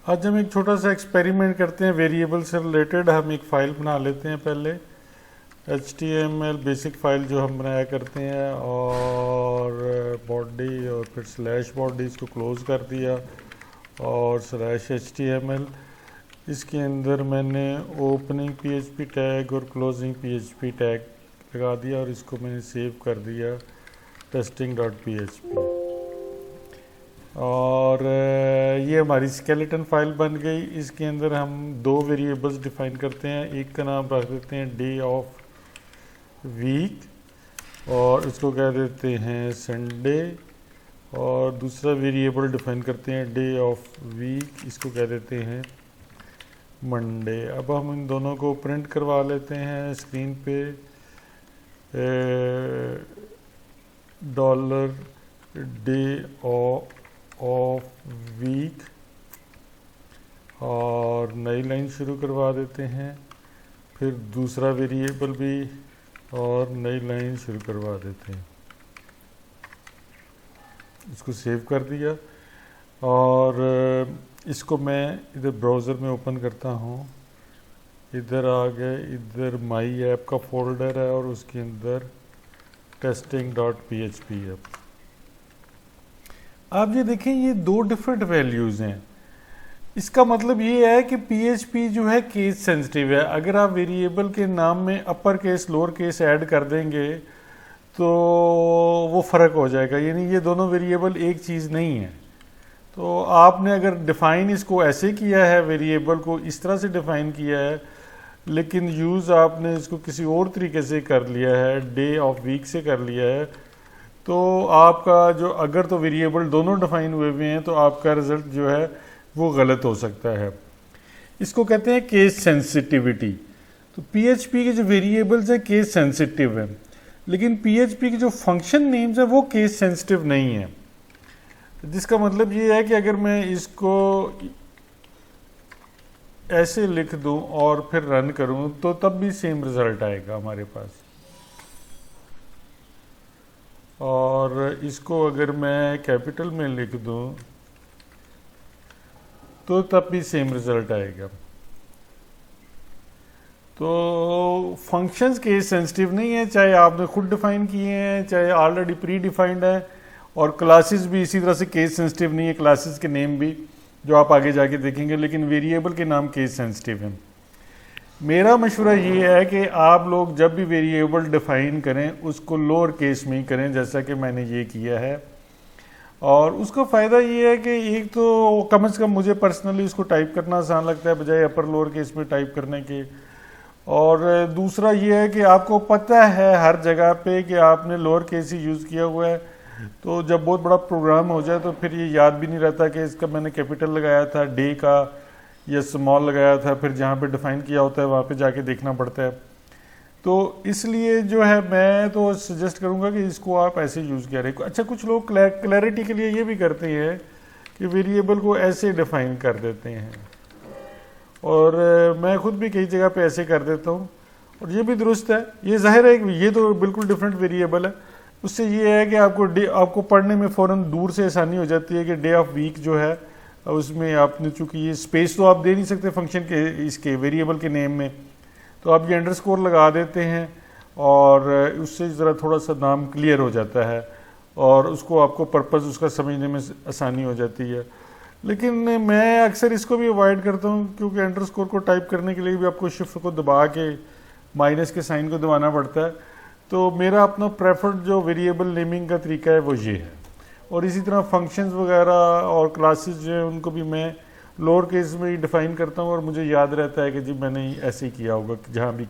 आज हम एक छोटा सा एक्सपेरिमेंट करते हैं वेरिएबल से रिलेटेड। हम एक फ़ाइल बना लेते हैं पहले, HTML बेसिक फ़ाइल जो हम बनाया करते हैं, और बॉडी और फिर स्लैश बॉडी, इसको क्लोज़ कर दिया, और स्लैश HTML। इसके अंदर मैंने ओपनिंग PHP टैग और क्लोजिंग PHP टैग लगा दिया, और इसको मैंने सेव कर दिया testing.php। और ये हमारी स्केलेटन फाइल बन गई। इसके अंदर हम दो वेरिएबल्स डिफाइन करते हैं। एक का नाम रख देते हैं डे ऑफ वीक, और इसको कह देते हैं संडे, और दूसरा वेरिएबल डिफाइन करते हैं डे ऑफ वीक, इसको कह देते हैं मंडे। अब हम इन दोनों को प्रिंट करवा लेते हैं स्क्रीन पे। डॉलर डे ऑफ वीक, और नई लाइन शुरू करवा देते हैं, फिर दूसरा वेरिएबल भी, और नई लाइन शुरू करवा देते हैं। इसको सेव कर दिया, और इसको मैं इधर ब्राउज़र में ओपन करता हूँ। इधर आ गए, इधर माई ऐप का फोल्डर है, और उसके अंदर testing.php है। आप ये देखें, ये दो डिफरेंट वैल्यूज़ हैं। इसका मतलब ये है कि PHP जो है केस सेंसिटिव है। अगर आप वेरिएबल के नाम में upper case lower case add कर देंगे तो वो फ़र्क हो जाएगा, यानी ये दोनों वेरिएबल एक चीज़ नहीं है। तो आपने अगर डिफ़ाइन इसको ऐसे किया है, वेरिएबल को इस तरह से डिफ़ाइन किया है, लेकिन यूज़ आपने इसको किसी और तरीके से कर लिया है, डे ऑफ वीक से कर लिया है, तो आपका जो अगर तो वेरिएबल दोनों डिफाइन हुए हैं तो आपका रिज़ल्ट जो है वो गलत हो सकता है। इसको कहते हैं केस सेंसिटिविटी। तो PHP के जो वेरिएबल्स हैं केस सेंसिटिव हैं, लेकिन PHP के जो फंक्शन नेम्स हैं वो केस सेंसिटिव नहीं है। जिसका मतलब ये है कि अगर मैं इसको ऐसे लिख दूं और फिर रन करूं तो तब भी सेम रिज़ल्ट आएगा हमारे पास। और इसको अगर मैं कैपिटल में लिख दूं तो तब भी सेम रिज़ल्ट आएगा। तो फंक्शंस केस सेंसिटिव नहीं है, चाहे आपने खुद डिफाइन किए हैं, चाहे ऑलरेडी प्री डिफाइंड है, और क्लासेस भी इसी तरह से केस सेंसिटिव नहीं है, क्लासेस के नेम भी जो आप आगे जाके देखेंगे, लेकिन वेरिएबल के नाम केस सेंसिटिव हैं। मेरा मशवरा ये है कि आप लोग जब भी वेरिएबल डिफ़ाइन करें उसको लोअर केस में ही करें, जैसा कि मैंने ये किया है। और उसका फ़ायदा ये है कि एक तो कम से कम मुझे पर्सनली उसको टाइप करना आसान लगता है बजाय अपर लोअर केस में टाइप करने के। और दूसरा ये है कि आपको पता है हर जगह पे कि आपने लोअर केस ही यूज़ किया हुआ है, तो जब बहुत बड़ा प्रोग्राम हो जाए तो फिर ये याद भी नहीं रहता कि इसका मैंने कैपिटल लगाया था डे का या स्मॉल लगाया था, फिर जहाँ पे डिफ़ाइन किया होता है वहाँ पे जाके देखना पड़ता है। तो इसलिए जो है मैं तो सजेस्ट करूँगा कि इसको आप ऐसे यूज़ किया रहे। अच्छा, कुछ लोग क्लैरिटी के लिए ये भी करते हैं कि वेरिएबल को ऐसे डिफ़ाइन कर देते हैं, और मैं खुद भी कई जगह पे ऐसे कर देता हूँ, और ये भी दुरुस्त है। ये जाहिर है कि ये तो बिल्कुल डिफरेंट वेरिएबल है। उससे ये है कि आपको पढ़ने में फ़ौरन दूर से आसानी हो जाती है कि डे ऑफ वीक जो है उसमें आपने, चूँकि ये स्पेस तो आप दे नहीं सकते फंक्शन के इसके वेरिएबल के नेम में, तो आप ये अंडरस्कोर लगा देते हैं, और उससे ज़रा थोड़ा सा नाम क्लियर हो जाता है, और उसको आपको पर्पज़ उसका समझने में आसानी हो जाती है। लेकिन मैं अक्सर इसको भी अवॉइड करता हूँ, क्योंकि अंडरस्कोर को टाइप करने के लिए भी आपको शिफ्ट को दबा के माइनस के साइन को दबाना पड़ता है। तो मेरा अपना प्रेफर्ड जो वेरिएबल नेमिंग का तरीका है वो ये है। और इसी तरह फंक्शंस वगैरह और क्लासेस जो है उनको भी मैं लोअर केस में ही डिफ़ाइन करता हूँ, और मुझे याद रहता है कि जी मैंने ऐसे ही किया होगा जहाँ भी